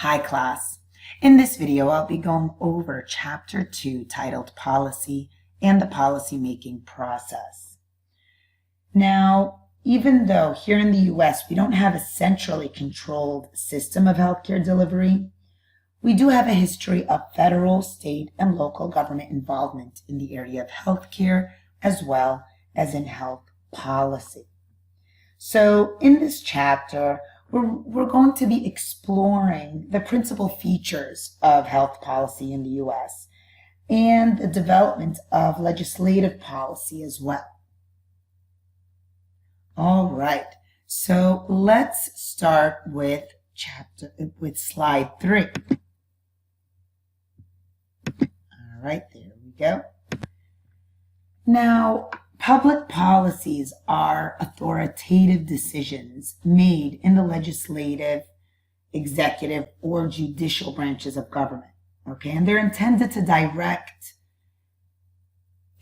Hi class. In this video, I'll be going over Chapter 2 titled Policy and the Policymaking Process. Now, even though here in the US we don't have a centrally controlled system of healthcare delivery, we do have a history of federal, state, and local government involvement in the area of healthcare as well as in health policy. So in this chapter, we're going to be exploring the principal features of health policy in the U.S. and the development of legislative policy as well. All right, so let's start with slide 3. All right, there we go. Now, public policies are authoritative decisions made in the legislative, executive, or judicial branches of government, okay? And they're intended to direct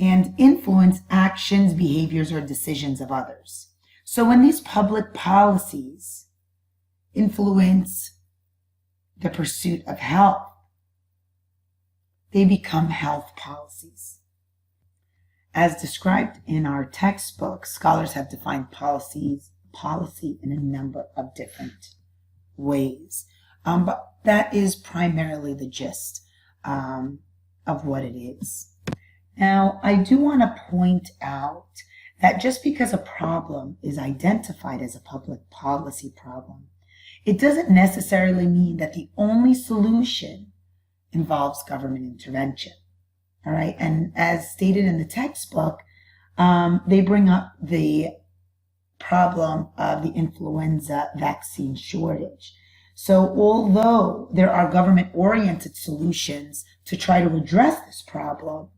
and influence actions, behaviors, or decisions of others. So when these public policies influence the pursuit of health, they become health policies. As described in our textbook, scholars have defined policy in a number of different ways. But that is primarily the gist of what it is. Now, I do want to point out that just because a problem is identified as a public policy problem, it doesn't necessarily mean that the only solution involves government intervention. All right, and as stated in the textbook, they bring up the problem of the influenza vaccine shortage. So although there are government-oriented solutions to try to address this problem,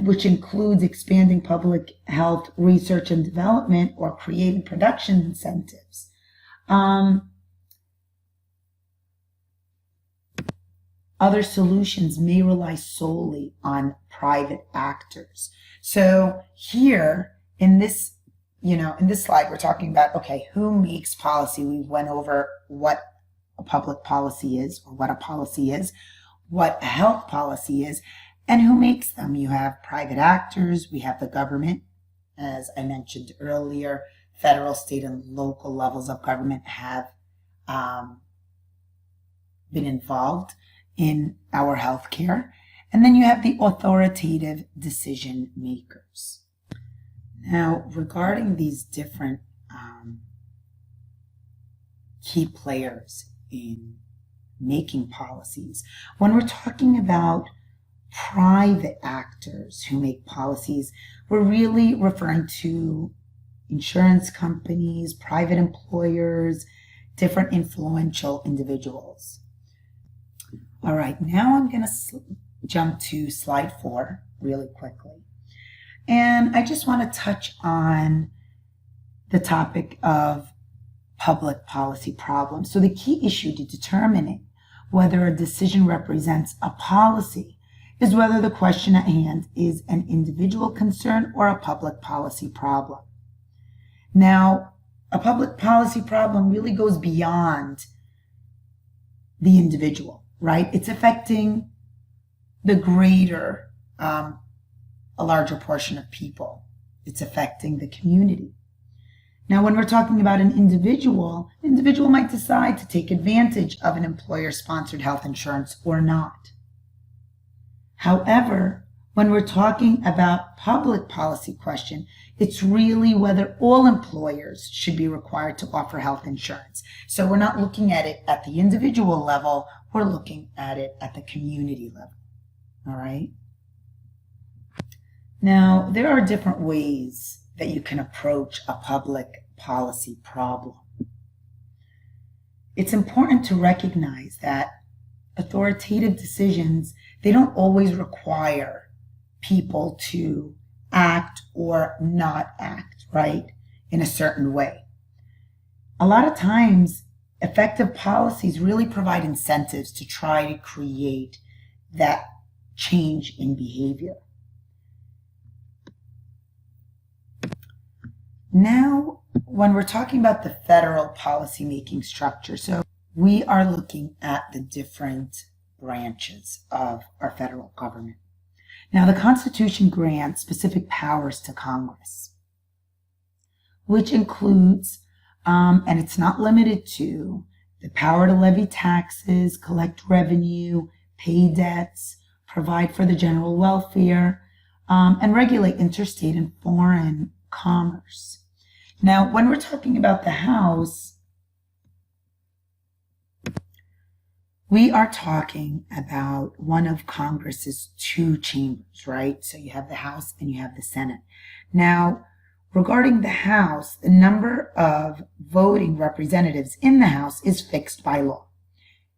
which includes expanding public health research and development or creating production incentives, other solutions may rely solely on private actors. So here in this, in this slide, we're talking about, okay, who makes policy? We went over what a public policy is, or what a policy is, what a health policy is, and who makes them. You have private actors, we have the government, as I mentioned earlier, federal, state, and local levels of government have been involved in our healthcare. And then you have the authoritative decision makers. Now, regarding these different key players in making policies, when we're talking about private actors who make policies, we're really referring to insurance companies, private employers, different influential individuals. All right, now I'm going to jump to slide 4 really quickly. And I just want to touch on the topic of public policy problems. So the key issue to determining whether a decision represents a policy is whether the question at hand is an individual concern or a public policy problem. Now, a public policy problem really goes beyond the individual, right? It's affecting the greater, a larger portion of people. It's affecting the community. Now, when we're talking about an individual might decide to take advantage of an employer-sponsored health insurance or not. However, when we're talking about public policy question, it's really whether all employers should be required to offer health insurance. So we're not looking at it at the individual level, we're looking at it at the community level. All right? Now, there are different ways that you can approach a public policy problem. It's important to recognize that authoritative decisions, they don't always require people to act or not act, right, in a certain way. A lot of times, effective policies really provide incentives to try to create that change in behavior. Now, when we're talking about the federal policymaking structure, so we are looking at the different branches of our federal government. Now, the Constitution grants specific powers to Congress, which includes, and it's not limited to, the power to levy taxes, collect revenue, pay debts, provide for the general welfare, and regulate interstate and foreign commerce. Now, when we're talking about the House, we are talking about one of Congress's two chambers, right? So you have the House and you have the Senate. Now, regarding the House, the number of voting representatives in the House is fixed by law.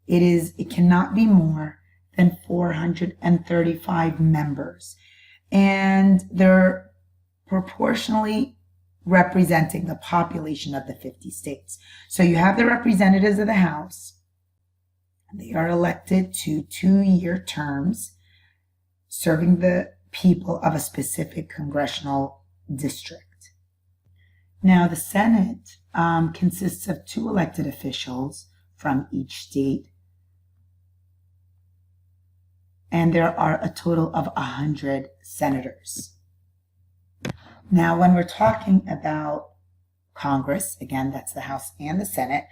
It cannot be more than 435 members. And they're proportionally representing the population of the 50 states. So you have the representatives of the House. They are elected to 2-year terms, serving the people of a specific congressional district. Now, the Senate consists of 2 elected officials from each state, and there are a total of 100 senators. Now, when we're talking about Congress, again, that's the House and the Senate,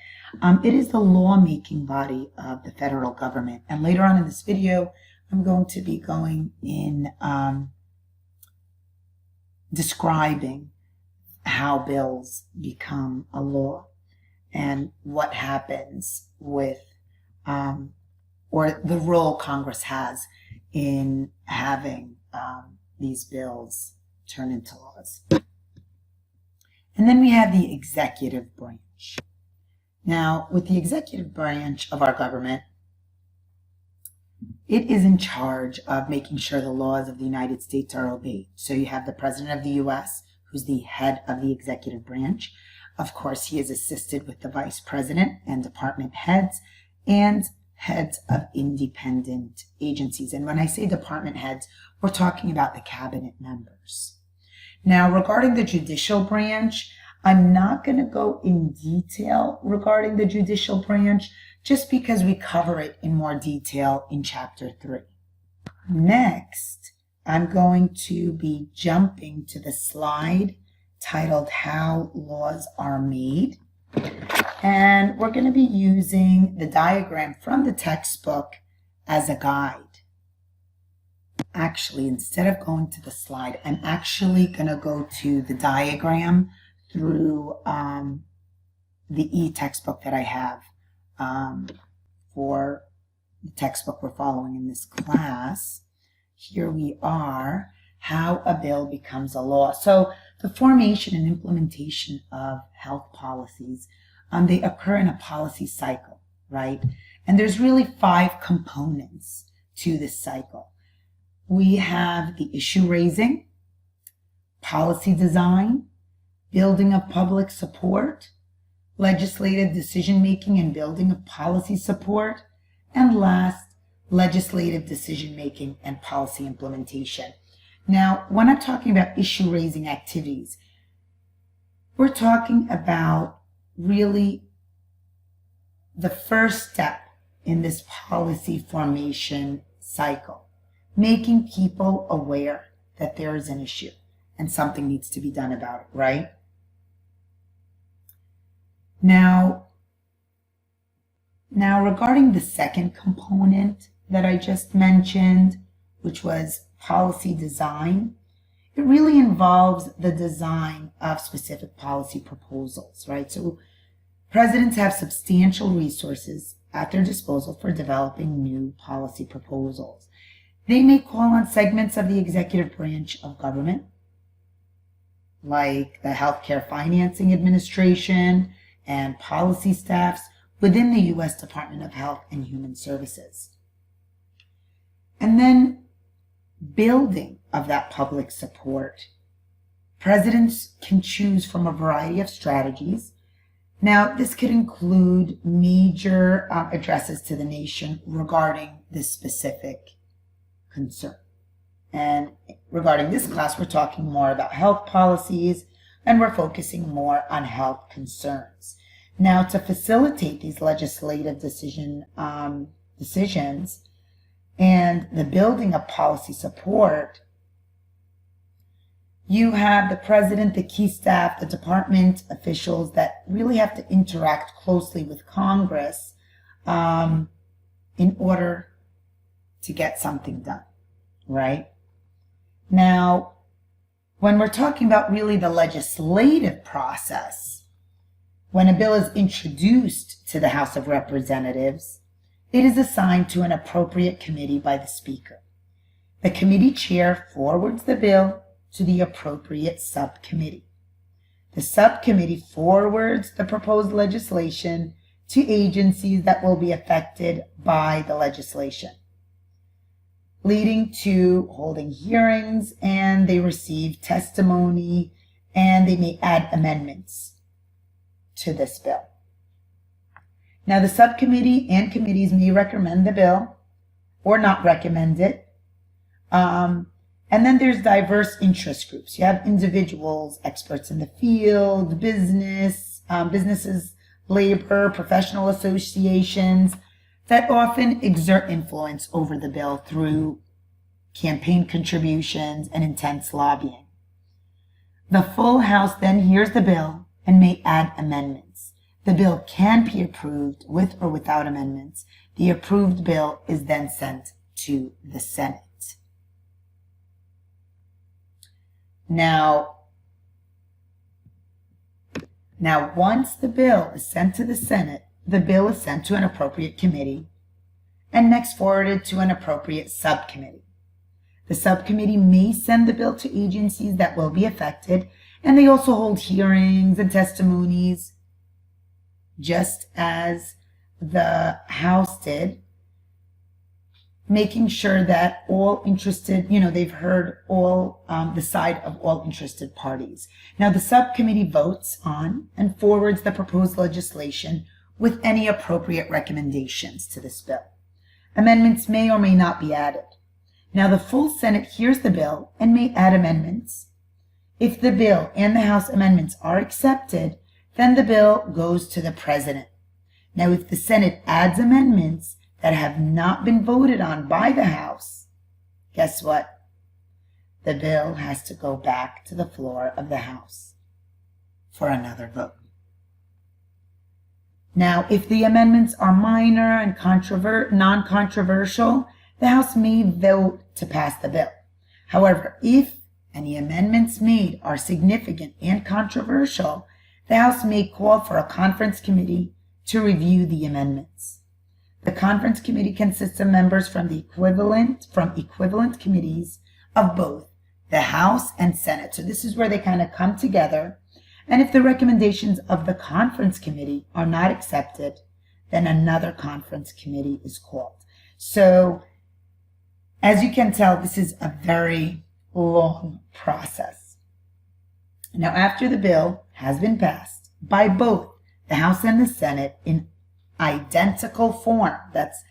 it is the lawmaking body of the federal government. And later on in this video, I'm going to be going in describing how bills become a law and what happens with, or the role Congress has in having these bills turn into laws. And then we have the executive branch. Now, with the executive branch of our government, it is in charge of making sure the laws of the United States are obeyed. So you have the President of the U.S., who's the head of the executive branch. Of course, he is assisted with the Vice President and department heads and heads of independent agencies. And when I say department heads, we're talking about the cabinet members. Now, regarding the judicial branch, I'm not going to go in detail regarding the judicial branch just because we cover it in more detail in Chapter 3. Next, I'm going to be jumping to the slide titled How Laws Are Made. And we're going to be using the diagram from the textbook as a guide. Actually, instead of going to the slide, I'm actually going to go to the diagram through the e-textbook that I have for the textbook we're following in this class. Here we are, how a bill becomes a law. So the formation and implementation of health policies, they occur in a policy cycle, right? And there's really 5 components to this cycle. We have the issue raising, policy design, building of public support, legislative decision-making and building of policy support, and last, legislative decision-making and policy implementation. Now, when I'm talking about issue-raising activities, we're talking about really the first step in this policy formation cycle, making people aware that there is an issue and something needs to be done about it, right? Now regarding the second component that I just mentioned, which was policy design, it really involves the design of specific policy proposals, right? So presidents have substantial resources at their disposal for developing new policy proposals. They may call on segments of the executive branch of government, like the Healthcare Financing Administration and policy staffs within the U.S. Department of Health and Human Services. And then building of that public support. Presidents can choose from a variety of strategies. Now, this could include major addresses to the nation regarding this specific concern. And regarding this class, we're talking more about health policies, and we're focusing more on health concerns. Now, to facilitate these legislative decisions and the building of policy support, you have the president, the key staff, the department officials that really have to interact closely with Congress in order to get something done, right? Now, when we're talking about really the legislative process, when a bill is introduced to the House of Representatives, it is assigned to an appropriate committee by the Speaker. The committee chair forwards the bill to the appropriate subcommittee. The subcommittee forwards the proposed legislation to agencies that will be affected by the legislation, leading to holding hearings, and they receive testimony, and they may add amendments to this bill. Now, the subcommittee and committees may recommend the bill or not recommend it. And then there's diverse interest groups. You have individuals, experts in the field, businesses, labor, professional associations that often exert influence over the bill through campaign contributions and intense lobbying. The full House then hears the bill and may add amendments. The bill can be approved with or without amendments. The approved bill is then sent to the Senate. Now, once the bill is sent to the Senate, the bill is sent to an appropriate committee and next forwarded to an appropriate subcommittee. The subcommittee may send the bill to agencies that will be affected, and they also hold hearings and testimonies, just as the House did, making sure that all interested, they've heard all the side of all interested parties. Now, the subcommittee votes on and forwards the proposed legislation with any appropriate recommendations to this bill. Amendments may or may not be added. Now, the full Senate hears the bill and may add amendments. If the bill and the House amendments are accepted, then the bill goes to the President. Now, if the Senate adds amendments that have not been voted on by the House, guess what? The bill has to go back to the floor of the House for another vote. Now, if the amendments are minor and non-controversial, the House may vote to pass the bill. However, if any amendments made are significant and controversial, the House may call for a conference committee to review the amendments. The conference committee consists of members from equivalent committees of both the House and Senate. So this is where they kind of come together. And if the recommendations of the conference committee are not accepted, then another conference committee is called. So as you can tell, this is a very long process. Now, after the bill has been passed by both the House and the Senate in identical form, that's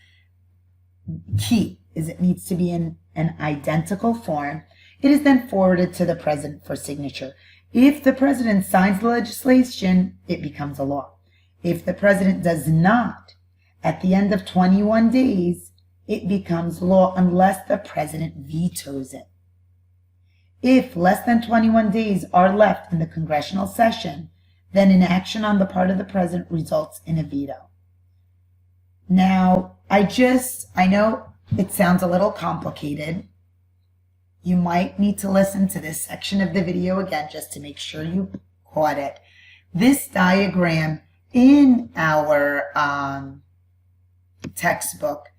key, is it needs to be in an identical form, it is then forwarded to the President for signature. If the President signs the legislation, it becomes a law. If the President does not, at the end of 21 days, it becomes law unless the President vetoes it. If less than 21 days are left in the congressional session, then inaction on the part of the President results in a veto. Now, I know it sounds a little complicated. You might need to listen to this section of the video again just to make sure you caught it. This diagram in our textbook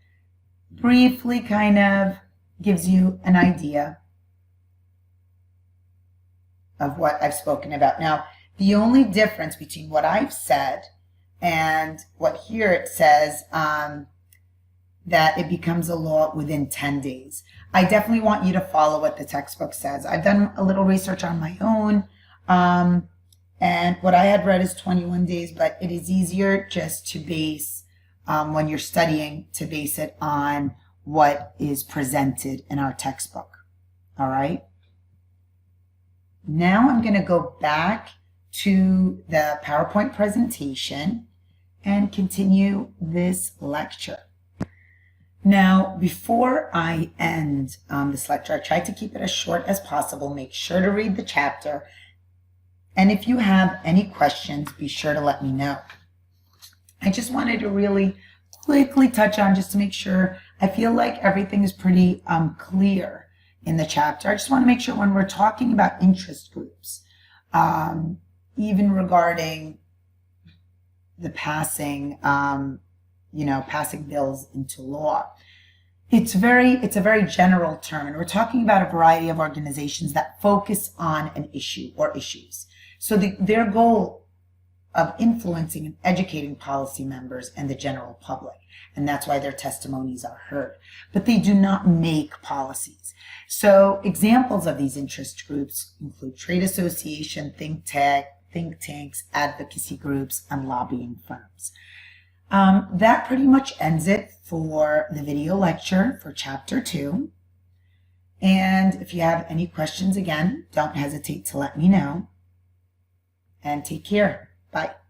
briefly kind of gives you an idea of what I've spoken about. Now, the only difference between what I've said and what here it says that it becomes a law within 10 days. I definitely want you to follow what the textbook says. I've done a little research on my own, and what I had read is 21 days, but it is easier just to base, when you're studying, to base it on what is presented in our textbook. All right? Now I'm going to go back to the PowerPoint presentation and continue this lecture. Now, before I end this lecture, I tried to keep it as short as possible. Make sure to read the chapter. And if you have any questions, be sure to let me know. I just wanted to really quickly touch on, just to make sure, I feel like everything is pretty clear in the chapter. I just want to make sure when we're talking about interest groups, even regarding the passing, passing bills into law, it's a very general term, and we're talking about a variety of organizations that focus on an issue or issues. So their goal of influencing and educating policy members and the general public, and that's why their testimonies are heard. But they do not make policies. So examples of these interest groups include trade association, think tanks, advocacy groups, and lobbying firms. That pretty much ends it for the video lecture for Chapter 2. And if you have any questions, again, don't hesitate to let me know. And take care. Bye.